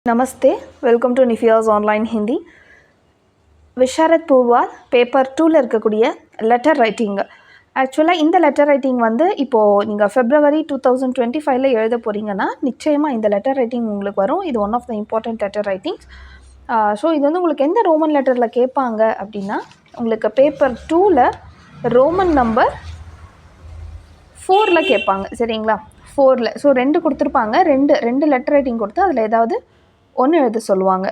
नमस्ते, welcome to निफियाज online Hindi Visharad பூர்வால் பேப்பர் 2ல் இருக்கக்கூடிய லெட்டர் ரைட்டிங். ஆக்சுவலாக இந்த லெட்டர் ரைட்டிங் வந்து இப்போது நீங்கள் February 2025 எழுத போகிறீங்கன்னா நிச்சயமாக இந்த லெட்டர் ரைட்டிங் உங்களுக்கு வரும். இது one of the important letter writings. So இது வந்து உங்களுக்கு எந்த ரோமன் லெட்டரில் கேட்பாங்க அப்படின்னா, உங்களுக்கு பேப்பர் 2ல் ரோமன் நம்பர் 4ல் கேட்பாங்க. சரிங்களா? 4ல். ஸோ 2 கொடுத்துருப்பாங்க. ரெண்டு லெட்டர் ரைட்டிங் கொடுத்து அதில் ஏதாவது ஒன்று எழுத சொல்லுவாங்க.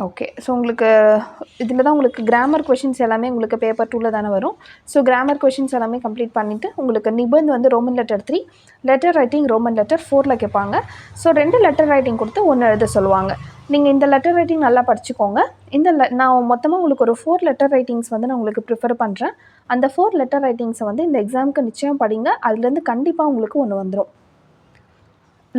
ஓகே, ஸோ உங்களுக்கு இதில் தான் உங்களுக்கு கிராமர் கொஷின்ஸ் எல்லாமே உங்களுக்கு பேப்பர் 2ல் தானே வரும். ஸோ கிராமர் கொஷின்ஸ் எல்லாமே கம்ப்ளீட் பண்ணிவிட்டு உங்களுக்கு நிபந்த் வந்து Roman letter 3, letter writing Roman letter 4ல் கேட்பாங்க. ஸோ 2 லெட்டர் ரைட்டிங் கொடுத்து ஒன்று எழுத சொல்லுவாங்க. நீங்கள் இந்த லெட்டர் ரைட்டிங் நல்லா படிச்சுக்கோங்க. நான் மொத்தமாக உங்களுக்கு ஒரு 4 லெட்டர் ரைட்டிங்ஸ் வந்து நான் உங்களுக்கு ப்ரிஃபர் பண்ணுறேன். அந்த 4 லெட்டர் ரைட்டிங்ஸை வந்து இந்த எக்ஸாமுக்கு நிச்சயம் படிங்க. அதுலேருந்து கண்டிப்பாக உங்களுக்கு ஒன்று வந்துடும்.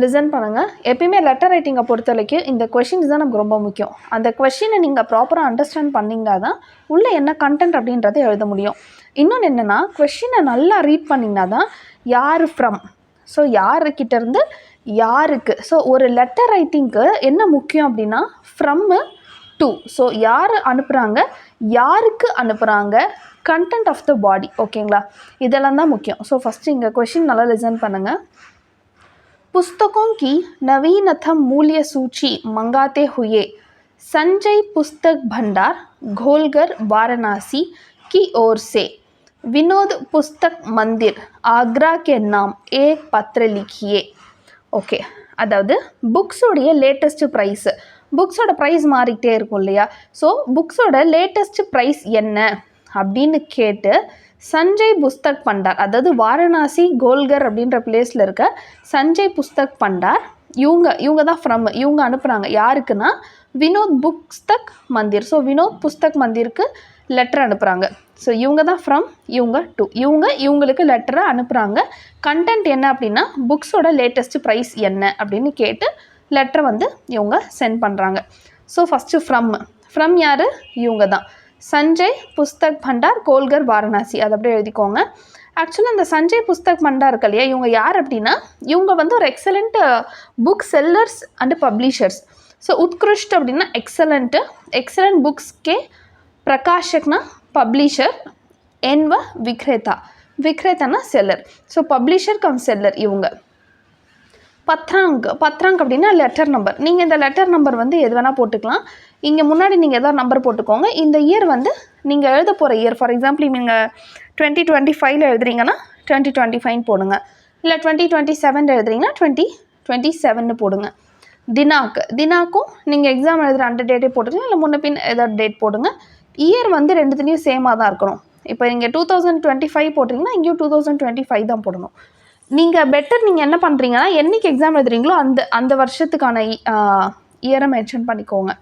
லிசன் பண்ணுங்கள். எப்பயுமே லெட்டர் ரைட்டிங்கை பொறுத்த வரைக்கும் இந்த கொஷின்ஸ் தான் நமக்கு ரொம்ப முக்கியம். அந்த கொஷினை நீங்கள் ப்ராப்பராக அண்டர்ஸ்டாண்ட் பண்ணிங்கன்னா தான் உள்ளே என்ன கண்டென்ட் அப்படின்றத எழுத முடியும். இன்னொன்று என்னென்னா, கொஷினை நல்லா ரீட் பண்ணிங்கன்னா தான் யார் ஃப்ரம், ஸோ யாருக்கிட்டேருந்து யாருக்கு. ஸோ ஒரு லெட்டர் ரைட்டிங்க்கு என்ன முக்கியம் அப்படின்னா, ஃப்ரம்மு டு, ஸோ யார் அனுப்புகிறாங்க, யாருக்கு அனுப்புகிறாங்க, கண்டென்ட் ஆஃப் த பாடி. ஓகேங்களா? இதெல்லாம் தான் முக்கியம். ஸோ ஃபஸ்ட்டு இங்கே கொஷின் நல்லா லிசன் பண்ணுங்கள். पुस्तकों की नवीनतम मूल्य सूची मंगाते हुए संजय पुस्तक भंडार घोलगर वाराणसी की ओर से विनोद पुस्तक मंदिर आगरा के नाम एक पत्र लिखिए. ஓகே, அதாவது புக்ஸோடைய லேட்டஸ்ட் ப்ரைஸ், புக்ஸோட ப்ரைஸ் மாறிக்கிட்டே இருக்கும் இல்லையா? ஸோ புக்ஸோட லேட்டஸ்ட் ப்ரைஸ் என்ன அப்படின்னு கேட்டு சஞ்சய் புஸ்தக் பண்டார், அதாவது வாரணாசி கோல்கர் அப்படின்ற பிளேஸில் இருக்க சஞ்சய் புஸ்தக் பண்டார், இவங்க தான் ஃப்ரம், இவங்க அனுப்புகிறாங்க. யாருக்குன்னா வினோத் புஸ்தக் மந்திர். ஸோ வினோத் புஸ்தக் மந்திருக்கு லெட்டர் அனுப்புகிறாங்க. ஸோ இவங்க தான் ஃப்ரம், இவங்க டு, இவங்களுக்கு லெட்டரை அனுப்புகிறாங்க. கண்டென்ட் என்ன அப்படின்னா, புக்ஸோட லேட்டஸ்ட் ப்ரைஸ் என்ன அப்படின்னு கேட்டு லெட்டரை வந்து இவங்க சென்ட் பண்ணுறாங்க. ஸோ ஃபஸ்ட்டு ஃப்ரம் யார்? இவங்க தான் சஞ்சய் புஸ்தக் பண்டார் கோல்கர் வாரணாசி. அதை அப்படியே எழுதிக்கோங்க. ஆக்சுவலாக இந்த சஞ்சய் புஸ்தக் பண்டார் இருக்கு இல்லையா, இவங்க யார் அப்படின்னா, இவங்க வந்து ஒரு excellent book sellers and publishers. So உத்கிருஷ்ட் அப்படின்னா எக்ஸலண்ட் புக்ஸ்கே, பிரகாஷக்னா பப்ளிஷர், என்வ விக்ரேதானா seller. So publisher cum seller இவங்க. பத்ராங்க் அப்படின்னா லெட்டர் நம்பர். நீங்கள் இந்த லெட்டர் நம்பர் வந்து எது வேணால் போட்டுக்கலாம். இங்கே முன்னாடி நீங்கள் எதாவது நம்பர் போட்டுக்கோங்க. இந்த இயர் வந்து நீங்கள் எழுத போகிற இயர், ஃபார் எக்ஸாம்பிள் நீங்கள் 2025 எழுதுறீங்கன்னா 2025 போடுங்க. இல்லை 2027 எழுதுறீங்கன்னா 2027 போடுங்க. தினாக்கும் நீங்கள் எக்ஸாம் எழுதுகிற அந்த டேட்டே போட்டுக்கலாம், இல்லை முன்ன பின் ஏதாவது டேட் போடுங்க. இயர் வந்து ரெண்டுத்துலேயும் சேமாக தான் இருக்கணும். இப்போ நீங்கள் 2025 போட்டிங்கன்னா இங்கேயும் 2025 தான் போடணும். நீங்கள் நீங்கள் என்ன பண்ணுறீங்கன்னா, என்றைக்கு எக்ஸாம் எழுதுறீங்களோ அந்த வருஷத்துக்கான இயரை மென்ஷன் பண்ணிக்கோங்க.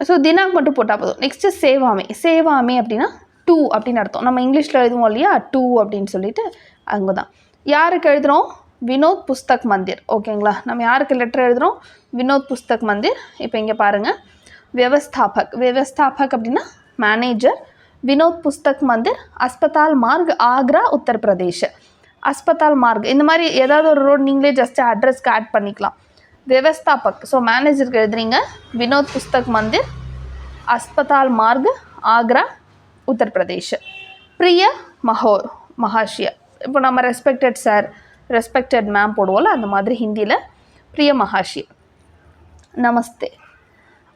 ஸோ தினாக் மட்டும் போட்டால் போதும். நெக்ஸ்ட்டு சேவாமே அப்படின்னா 2 அப்படின்னு அர்த்தம். நம்ம இங்கிலீஷில் எழுதுவோம் இல்லையா, 2 அப்படின்னு சொல்லிட்டு அங்கே தான். யாருக்கு எழுதுகிறோம்? வினோத் புஸ்தக் மந்திர். ஓகேங்களா? நம்ம யாருக்கு லெட்டர் எழுதுகிறோம்? வினோத் புஸ்தக் மந்திர். இப்போ இங்கே பாருங்கள், வியவஸ்தாபக் அப்படின்னா மேனேஜர். வினோத் புஸ்தக் மந்திர், அஸ்பதால் மார்க், ஆக்ரா, உத்தரப்பிரதேஷ். அஸ்பதால் மார்க், இந்த மாதிரி ஏதாவது ஒரு ரோடு நீங்களே ஜஸ்ட் அட்ரஸ்க்கு ஆட் பண்ணிக்கலாம். வியவஸ்தாபக், ஸோ மேனேஜருக்கு எழுதுறீங்க வினோத் புஸ்தக் மந்திர், அஸ்பதால் மார்க், ஆக்ரா, உத்தரப்பிரதேஷ். பிரிய மகாஷியா, இப்போ நம்ம ரெஸ்பெக்டட் சார், ரெஸ்பெக்டட் மேம் போடுவோம்ல, அந்த மாதிரி ஹிந்தியில் பிரிய மகாஷியா. நமस्ते,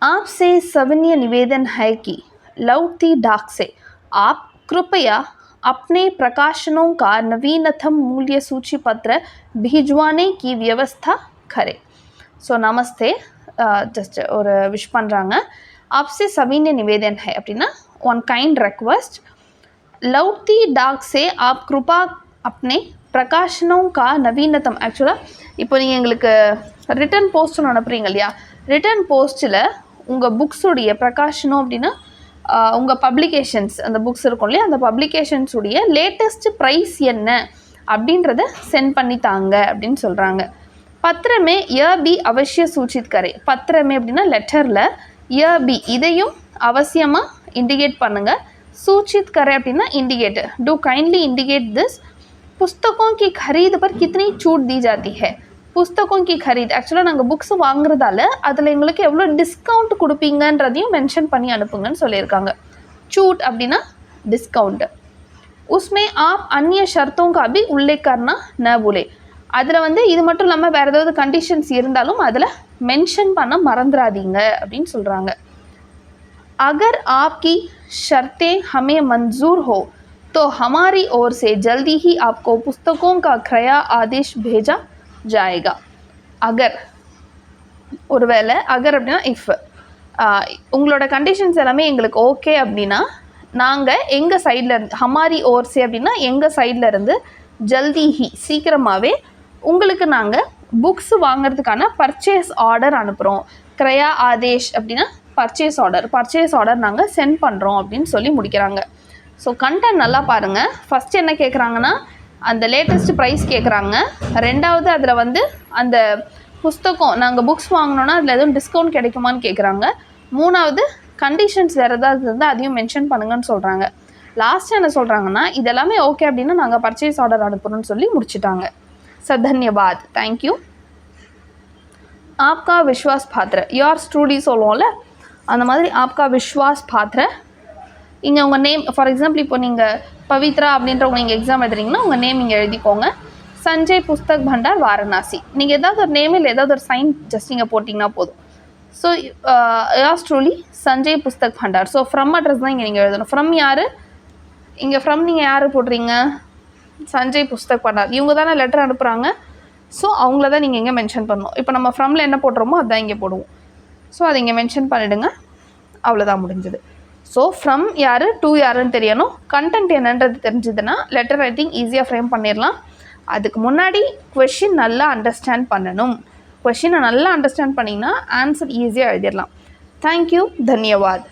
आपसे सविनय निवेदन है कि लौटी डाक से आप कृपया अपने प्रकाशनों का नवीनतम मूल्य सूची पत्र भिजवाने की व्यवस्था करें. ஸோ நமஸ்தே, ஜஸ்ட் ஒரு விஷ் பண்ணுறாங்க. ஆப்ஸே சவின்ய நிவேதன் ஹை அப்படின்னா ஒன் கைண்ட் ரெக்வஸ்ட். லௌட்டி டாக் சே ஆப் கிருபா அப்னே பிரகாஷனோं का நவீனத்தம். ஆக்சுவலாக இப்போ நீங்கள் எங்களுக்கு ரிட்டன் போஸ்ட் ஒன்று அனுப்புகிறீங்க இல்லையா, ரிட்டன் போஸ்ட்டில் உங்கள் புக்ஸுடைய பிரகாஷனம் அப்படின்னா உங்கள் பப்ளிகேஷன்ஸ், அந்த புக்ஸ் இருக்கும் இல்லையா, அந்த பப்ளிகேஷன்ஸுடைய லேட்டஸ்ட் ப்ரைஸ் என்ன அப்படின்றத சென்ட் பண்ணி தாங்க அப்படின்னு சொல்கிறாங்க. பத்திரமே பி அவசிய சூச்சித் கரே. பத்திரமே அப்படின்னா லெட்டரில் பி இதையும் அவசியமாக இண்டிகேட் பண்ணுங்கள். சூச்சித் கரே அப்படின்னா indicate. To kindly indicate this. पुस्तकों की खरीद पर कितनी छूट दी जाती है? புஸ்தகம் கி खरीद ஆக்சுவலாக நாங்கள் புக்ஸ் வாங்குறதால அதில் எங்களுக்கு எவ்வளோ டிஸ்கவுண்ட் கொடுப்பீங்கன்றதையும் மென்ஷன் பண்ணி அனுப்புங்கன்னு சொல்லியிருக்காங்க. छूट அப்படின்னா டிஸ்கவுண்ட். उसमें आप अन्य शर्तों का भी उल्लेख करना न भूलें. அதில் வந்து இது மட்டும் இல்லாமல் வேறு ஏதாவது கண்டிஷன்ஸ் இருந்தாலும் அதில் மென்ஷன் பண்ண மறந்துடாதீங்க அப்படின்னு சொல்கிறாங்க. अगर आपकी शर्तें हमें मंजूर हो तो हमारी ओर से जल्दी ही आपको पुस्तकों का क्रय आदेश भेजा जाएगा. अगर ஒருவேளை அகர் அப்படின்னா இஃப் உங்களோட கண்டிஷன்ஸ் எல்லாமே எங்களுக்கு ஓகே அப்படின்னா நாங்கள் எங்கள் சைடில் இருந்து ஹமாரி ஓர்ஸே அப்படின்னா எங்கள் சைடில் இருந்து ஜல்திஹி சீக்கிரமாகவே உங்களுக்கு நாங்கள் புக்ஸ் வாங்கிறதுக்கான பர்ச்சேஸ் ஆர்டர் அனுப்புகிறோம். க்ரயா ஆதேஷ் அப்படின்னா பர்ச்சேஸ் ஆர்டர் நாங்கள் சென்ட் பண்ணுறோம் அப்படின்னு சொல்லி முடிக்கிறாங்க. ஸோ கண்டென்ட் நல்லா பாருங்கள். ஃபஸ்ட்டு என்ன கேட்குறாங்கன்னா அந்த லேட்டஸ்ட் ப்ரைஸ் கேட்குறாங்க. ரெண்டாவது அதில் வந்து அந்த புஸ்தகம் நாங்கள் புக்ஸ் வாங்கினோன்னா அதில் எதுவும் டிஸ்கவுண்ட் கிடைக்குமான்னு கேட்குறாங்க. மூணாவது கண்டிஷன்ஸ் வேறு ஏதாவது இருந்தால் அதையும் மென்ஷன் பண்ணுங்கன்னு சொல்கிறாங்க. லாஸ்ட்டு என்ன சொல்கிறாங்கன்னா இதெல்லாமே ஓகே அப்படின்னா நாங்கள் பர்ச்சேஸ் ஆர்டர் அனுப்புகிறோன்னு சொல்லி முடிச்சுட்டாங்க. சார் தன்யவாத், தேங்க்யூ. ஆப்கா விஸ்வாஸ் பாத்திர யார் ஸ்டூடி சொல்லுவோம்ல அந்த மாதிரி ஆப்கா விஸ்வாஸ் பாத்திர. இங்கே உங்கள் நேம் ஃபார் எக்ஸாம்பிள் இப்போ நீங்கள் பவித்ரா அப்படின்றவங்க நீங்கள் எக்ஸாம் எழுதுறீங்கன்னா உங்கள் நேம் இங்கே எழுதிக்கோங்க. சஞ்சய் புஸ்தக் பண்டார் வாரணாசி. நீங்கள் ஏதாவது ஒரு நேம் இல்லை ஏதாவது ஒரு சைன் ஜஸ்ட் நீங்கள் போட்டிங்கன்னா போதும். So yours truly Sanjay Pustak Bhandar. So from address தான் இங்கே நீங்கள் எழுதணும். ஃப்ரம் யார் இங்கே ஃப்ரம் நீங்கள் யார் போடுறீங்க சஞ்சய் புஸ்தக் பண்டார். இவங்க தானே லெட்டர் அனுப்புகிறாங்க. ஸோ அவங்கள தான் நீங்கள் இங்கே மென்ஷன் பண்ணணும். இப்போ நம்ம ஃப்ரம்மில் என்ன போடுறோமோ அதுதான் இங்கே போடுவோம். ஸோ அதை இங்கே மென்ஷன் பண்ணிவிடுங்க. அவ்வளோதான் முடிஞ்சது. ஸோ ஃப்ரம் யார் டு யாருன்னு தெரியணும். கண்டென்ட் என்னன்றது தெரிஞ்சதுன்னா லெட்டர் ரைட்டிங் ஈஸியாக ஃப்ரேம் பண்ணிடலாம். அதுக்கு முன்னாடி கொஷின் நல்லா அண்டர்ஸ்டாண்ட் பண்ணணும். கொஷினை நல்லா அண்டர்ஸ்டாண்ட் பண்ணிங்கன்னா ஆன்சர் ஈஸியாக எழுதிடலாம். தேங்க்யூ, தன்யவாத்.